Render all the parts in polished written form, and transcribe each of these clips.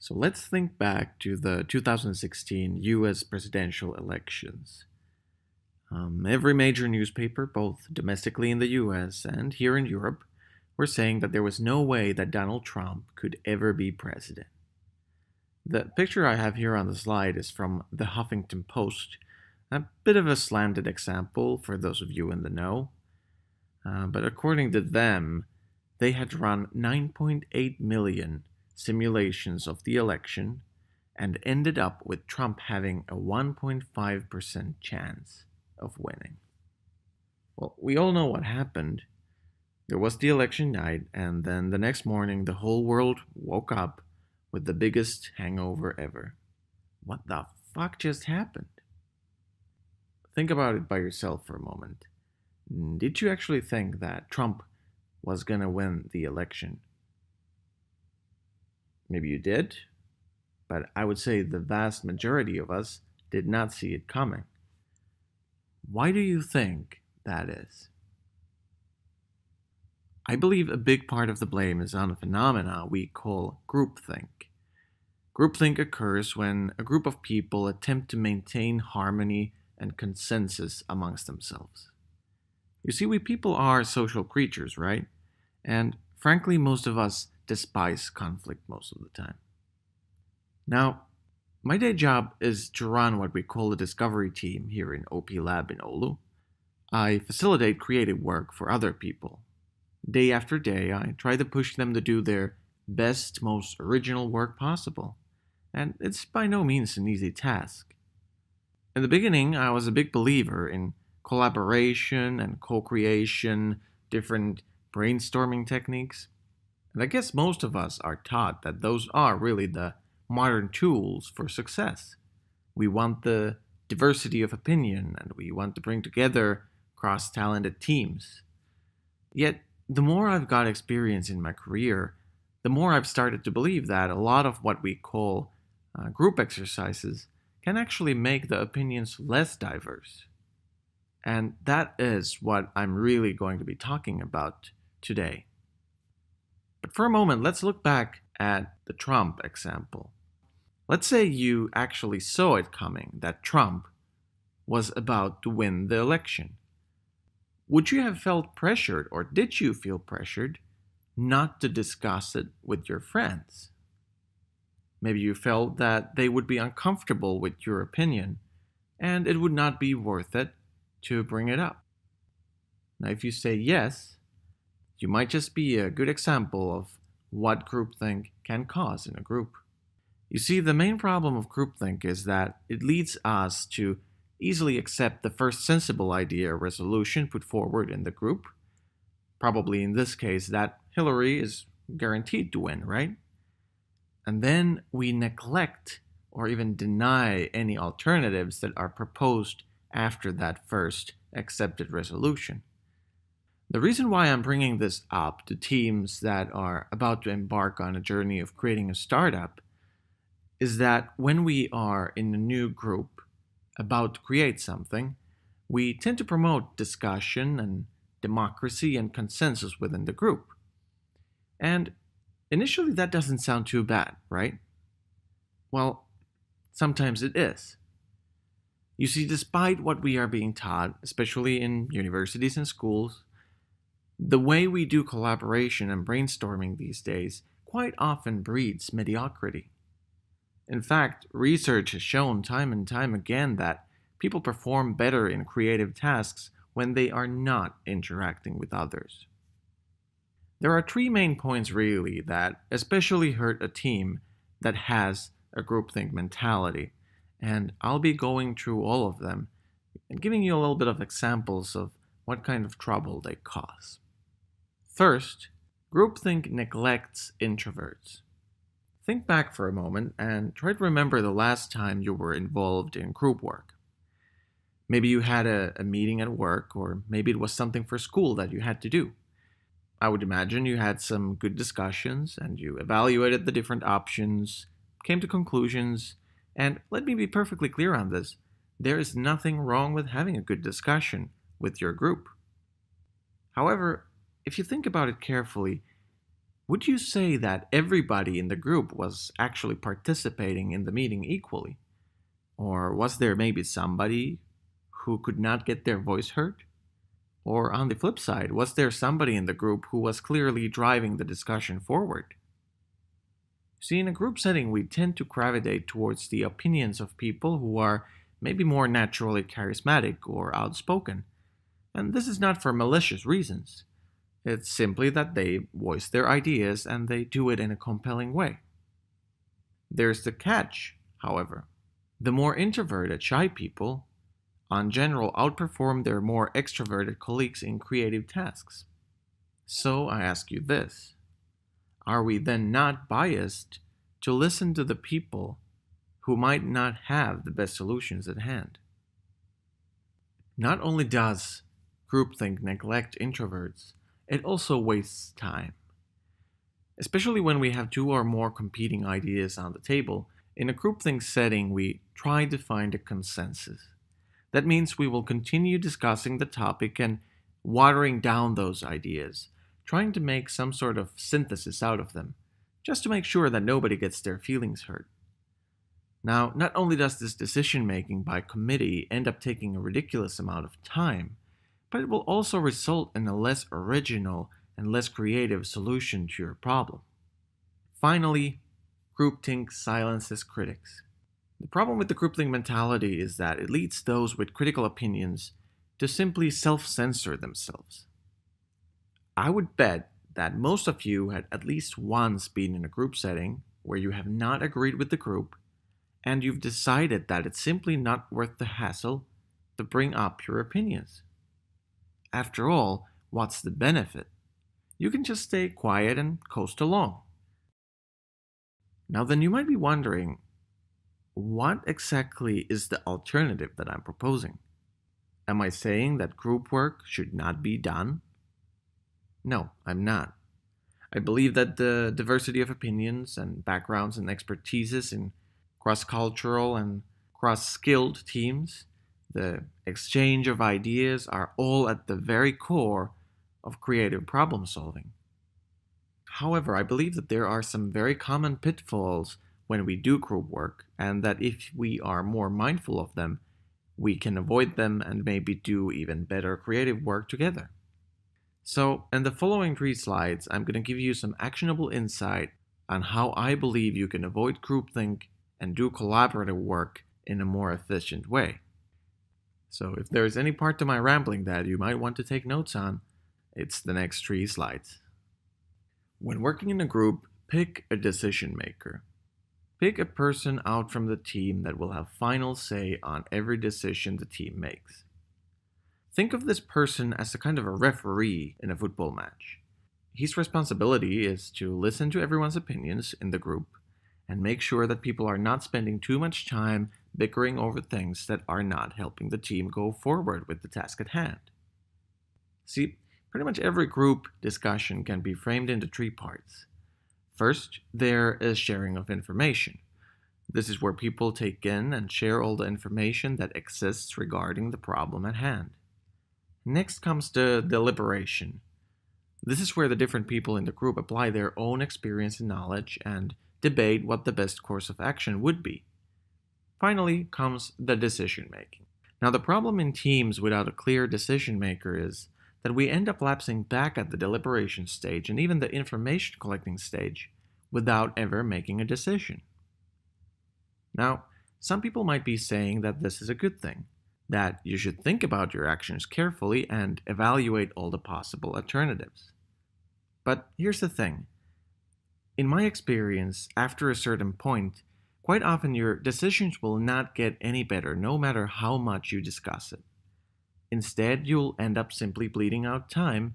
So let's think back to the 2016 US presidential elections. Every major newspaper, both domestically in the US and here in Europe, were saying that there was no way that Donald Trump could ever be president. The picture I have here on the slide is from the Huffington Post, a bit of a slanted example for those of you in the know. But according to them, they had run 9.8 million simulations of the election and ended up with Trump having a 1.5% chance of winning. Well, we all know what happened. There was the election night, and then the next morning, the whole world woke up with the biggest hangover ever. What the fuck just happened? Think about it by yourself for a moment. Did you actually think that Trump was gonna win the election? Maybe you did, but I would say the vast majority of us did not see it coming. Why do you think that is? I believe a big part of the blame is on a phenomena we call groupthink. Groupthink occurs when a group of people attempt to maintain harmony and consensus amongst themselves. You see, we people are social creatures, right? And frankly, most of us despise conflict most of the time. Now, my day job is to run what we call the discovery team here in OP Lab in Oulu. I facilitate creative work for other people. Day after day, I try to push them to do their best, most original work possible. And it's by no means an easy task. In the beginning, I was a big believer in collaboration and co-creation, different brainstorming techniques. And I guess most of us are taught that those are really the modern tools for success. We want the diversity of opinion and we want to bring together cross-talented teams. Yet, the more I've got experience in my career, the more I've started to believe that a lot of what we call group exercises can actually make the opinions less diverse. And that is what I'm really going to be talking about today. But for a moment, let's look back at the Trump example. Let's say you actually saw it coming that Trump was about to win the election. Would you have felt pressured, or did you feel pressured, not to discuss it with your friends? Maybe you felt that they would be uncomfortable with your opinion, and it would not be worth it to bring it up. Now, if you say yes, you might just be a good example of what groupthink can cause in a group. You see, the main problem of groupthink is that it leads us to easily accept the first sensible idea or resolution put forward in the group. Probably in this case, that Hillary is guaranteed to win, right? And then we neglect or even deny any alternatives that are proposed after that first accepted resolution. The reason why I'm bringing this up to teams that are about to embark on a journey of creating a startup is that when we are in a new group about to create something, we tend to promote discussion and democracy and consensus within the group. And initially that doesn't sound too bad, right? Well, sometimes it is. You see, despite what we are being taught, especially in universities and schools, the way we do collaboration and brainstorming these days quite often breeds mediocrity. In fact, research has shown time and time again that people perform better in creative tasks when they are not interacting with others. There are three main points really that especially hurt a team that has a groupthink mentality, and I'll be going through all of them and giving you a little bit of examples of what kind of trouble they cause. First, groupthink neglects introverts. Think back for a moment and try to remember the last time you were involved in group work. Maybe you had a meeting at work, or maybe it was something for school that you had to do. I would imagine you had some good discussions and you evaluated the different options, came to conclusions, and let me be perfectly clear on this. There is nothing wrong with having a good discussion with your group. However, if you think about it carefully, Would you say that everybody in the group was actually participating in the meeting equally? Or was there maybe somebody who could not get their voice heard? Or on the flip side, was there somebody in the group who was clearly driving the discussion forward? See, in a group setting, we tend to gravitate towards the opinions of people who are maybe more naturally charismatic or outspoken. And this is not for malicious reasons. It's simply that they voice their ideas and they do it in a compelling way. There's the catch, however. The more introverted, shy people, on general, outperform their more extroverted colleagues in creative tasks. So I ask you this: are we then not biased to listen to the people who might not have the best solutions at hand? Not only does groupthink neglect introverts, it also wastes time. Especially when we have two or more competing ideas on the table, in a groupthink setting, we try to find a consensus. That means we will continue discussing the topic and watering down those ideas, trying to make some sort of synthesis out of them, just to make sure that nobody gets their feelings hurt. Now, not only does this decision making by committee end up taking a ridiculous amount of time, but it will also result in a less original and less creative solution to your problem. Finally, groupthink silences critics. The problem with the groupthink mentality is that it leads those with critical opinions to simply self-censor themselves. I would bet that most of you had at least once been in a group setting where you have not agreed with the group and you've decided that it's simply not worth the hassle to bring up your opinions. After all, what's the benefit? You can just stay quiet and coast along. Now then, you might be wondering, what exactly is the alternative that I'm proposing? Am I saying that group work should not be done? No, I'm not. I believe that the diversity of opinions and backgrounds and expertises in cross-cultural and cross-skilled teams, the exchange of ideas, are all at the very core of creative problem solving. However, I believe that there are some very common pitfalls when we do group work, and that if we are more mindful of them, we can avoid them and maybe do even better creative work together. So, in the following 3 slides, I'm going to give you some actionable insight on how I believe you can avoid groupthink and do collaborative work in a more efficient way. So, if there is any part to my rambling that you might want to take notes on, it's the next 3 slides. When working in a group, pick a decision maker. Pick a person out from the team that will have final say on every decision the team makes. Think of this person as a kind of a referee in a football match. His responsibility is to listen to everyone's opinions in the group and make sure that people are not spending too much time bickering over things that are not helping the team go forward with the task at hand. See, pretty much every group discussion can be framed into 3 parts. First, there is sharing of information. This is where people take in and share all the information that exists regarding the problem at hand. Next comes the deliberation. This is where the different people in the group apply their own experience and knowledge and debate what the best course of action would be. Finally comes the decision making. Now, the problem in teams without a clear decision maker is that we end up lapsing back at the deliberation stage and even the information collecting stage without ever making a decision. Now, some people might be saying that this is a good thing, that you should think about your actions carefully and evaluate all the possible alternatives. But here's the thing. In my experience, after a certain point, quite often your decisions will not get any better no matter how much you discuss it. Instead, you'll end up simply bleeding out time,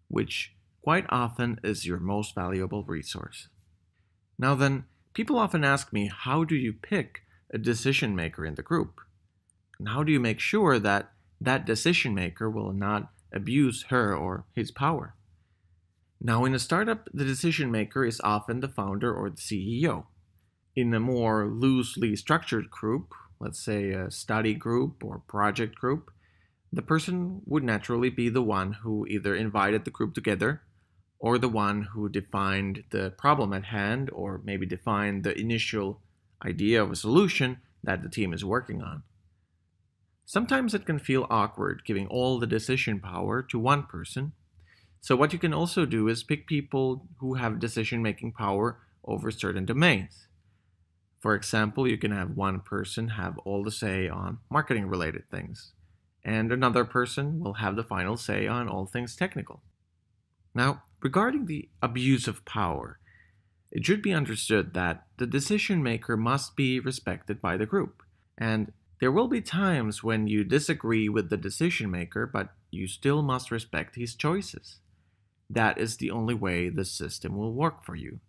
which quite often is your most valuable resource. Now then, people often ask me, how do you pick a decision maker in the group? And how do you make sure that that decision maker will not abuse her or his power? Now, in a startup, the decision maker is often the founder or the CEO. In a more loosely structured group, let's say a study group or project group, the person would naturally be the one who either invited the group together or the one who defined the problem at hand, or maybe defined the initial idea of a solution that the team is working on. Sometimes it can feel awkward giving all the decision power to one person. So, what you can also do is pick people who have decision making power over certain domains. For example, you can have one person have all the say on marketing related things, and another person will have the final say on all things technical. Now, regarding the abuse of power, it should be understood that the decision maker must be respected by the group. And there will be times when you disagree with the decision maker, but you still must respect his choices. That is the only way the system will work for you.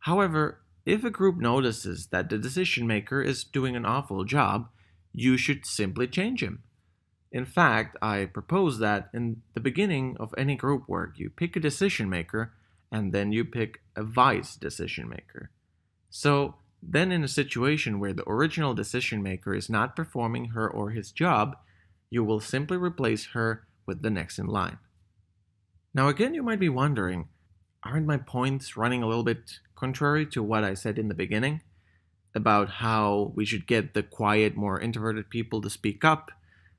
However, if a group notices that the decision maker is doing an awful job, you should simply change him. In fact, I propose that in the beginning of any group work, you pick a decision maker and then you pick a vice decision maker. So, then in a situation where the original decision maker is not performing her or his job, you will simply replace her with the next in line. Now, again, you might be wondering, aren't my points running a little bit contrary to what I said in the beginning about how we should get the quiet, more introverted people to speak up?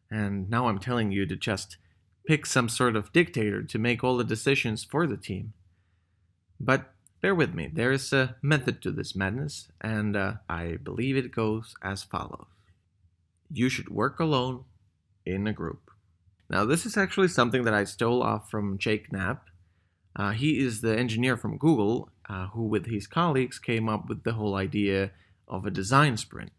And now I'm telling you to just pick some sort of dictator to make all the decisions for the team. But bear with me, there is a method to this madness, and I believe it goes as follows. You should work alone in a group. Now, this is actually something that I stole off from Jake Knapp. He is the engineer from Google who, with his colleagues, came up with the whole idea of a design sprint.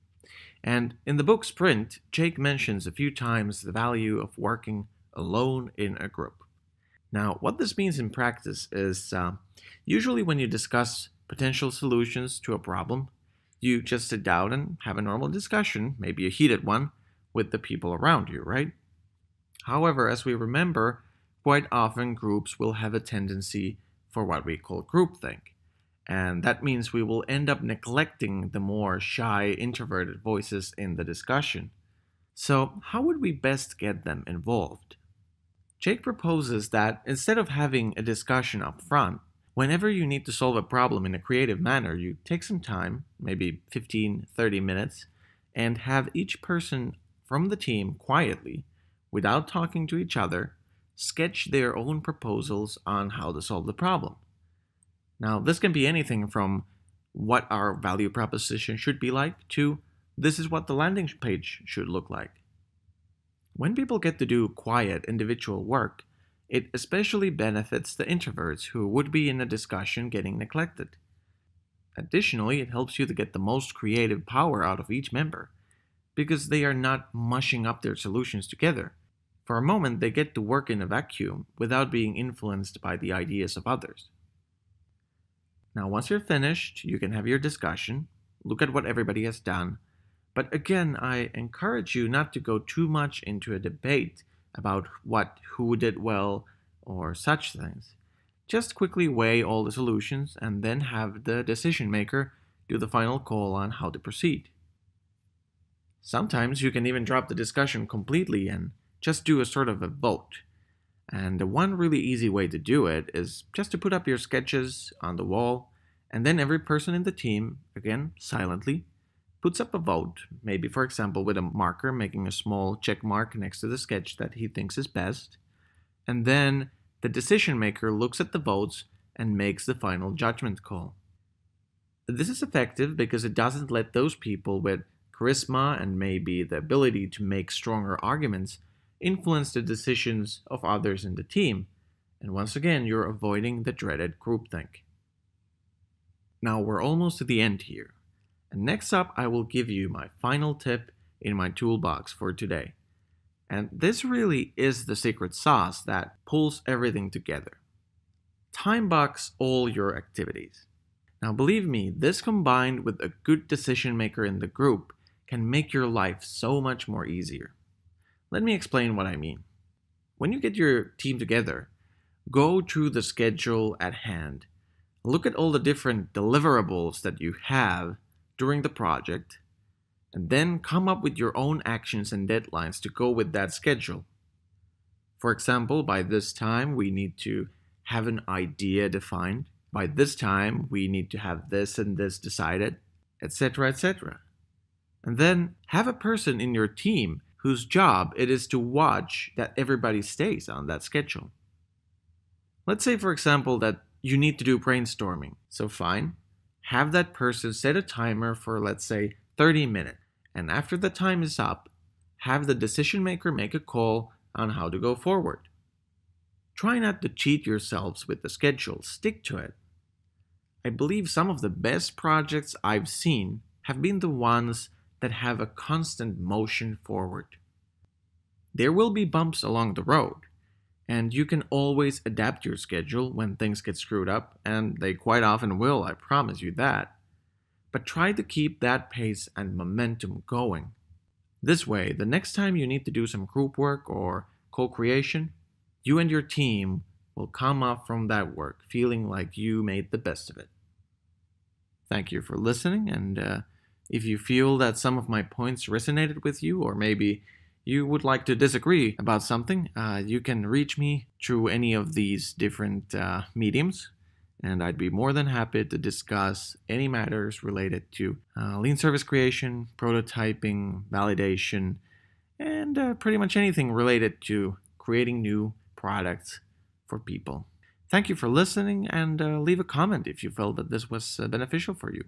And in the book Sprint, Jake mentions a few times the value of working alone in a group. Now, what this means in practice is usually when you discuss potential solutions to a problem, you just sit down and have a normal discussion, maybe a heated one, with the people around you, right? However, as we remember, quite often groups will have a tendency for what we call groupthink. And that means we will end up neglecting the more shy, introverted voices in the discussion. So, how would we best get them involved? Jake proposes that instead of having a discussion up front, whenever you need to solve a problem in a creative manner, you take some time, maybe 15-30 minutes, and have each person from the team quietly, without talking to each other, sketch their own proposals on how to solve the problem. Now, this can be anything from what our value proposition should be like to this is what the landing page should look like. When people get to do quiet individual work, it especially benefits the introverts who would be in a discussion getting neglected. Additionally, it helps you to get the most creative power out of each member, because they are not mushing up their solutions together. For a moment, they get to work in a vacuum without being influenced by the ideas of others. Now, once you're finished, you can have your discussion, look at what everybody has done, but again, I encourage you not to go too much into a debate about who did well, or such things. Just quickly weigh all the solutions and then have the decision maker do the final call on how to proceed. Sometimes you can even drop the discussion completely and just do a sort of a vote. And the one really easy way to do it is just to put up your sketches on the wall, and then every person in the team, again silently, puts up a vote, maybe for example with a marker making a small check mark next to the sketch that he thinks is best, and then the decision maker looks at the votes and makes the final judgment call. This is effective because it doesn't let those people with charisma and maybe the ability to make stronger arguments influence the decisions of others in the team, and once again you're avoiding the dreaded groupthink. Now we're almost to the end here, and next up I will give you my final tip in my toolbox for today. And this really is the secret sauce that pulls everything together. Time box all your activities. Now believe me, this combined with a good decision maker in the group can make your life so much more easier. Let me explain what I mean. When you get your team together, go through the schedule at hand. Look at all the different deliverables that you have during the project, and then come up with your own actions and deadlines to go with that schedule. For example, by this time, we need to have an idea defined. By this time, we need to have this and this decided, etc., etc. And then have a person in your team whose job it is to watch that everybody stays on that schedule. Let's say, for example, that you need to do brainstorming. So fine, have that person set a timer for, let's say, 30 minutes. And after the time is up, have the decision maker make a call on how to go forward. Try not to cheat yourselves with the schedule, stick to it. I believe some of the best projects I've seen have been the ones that have a constant motion forward. There will be bumps along the road, and you can always adapt your schedule when things get screwed up, and they quite often will, I promise you that. But try to keep that pace and momentum going. This way, the next time you need to do some group work or co-creation, you and your team will come up from that work feeling like you made the best of it. Thank you for listening, and if you feel that some of my points resonated with you, or maybe you would like to disagree about something, you can reach me through any of these different mediums, and I'd be more than happy to discuss any matters related to lean service creation, prototyping, validation, and pretty much anything related to creating new products for people. Thank you for listening, and leave a comment if you felt that this was beneficial for you.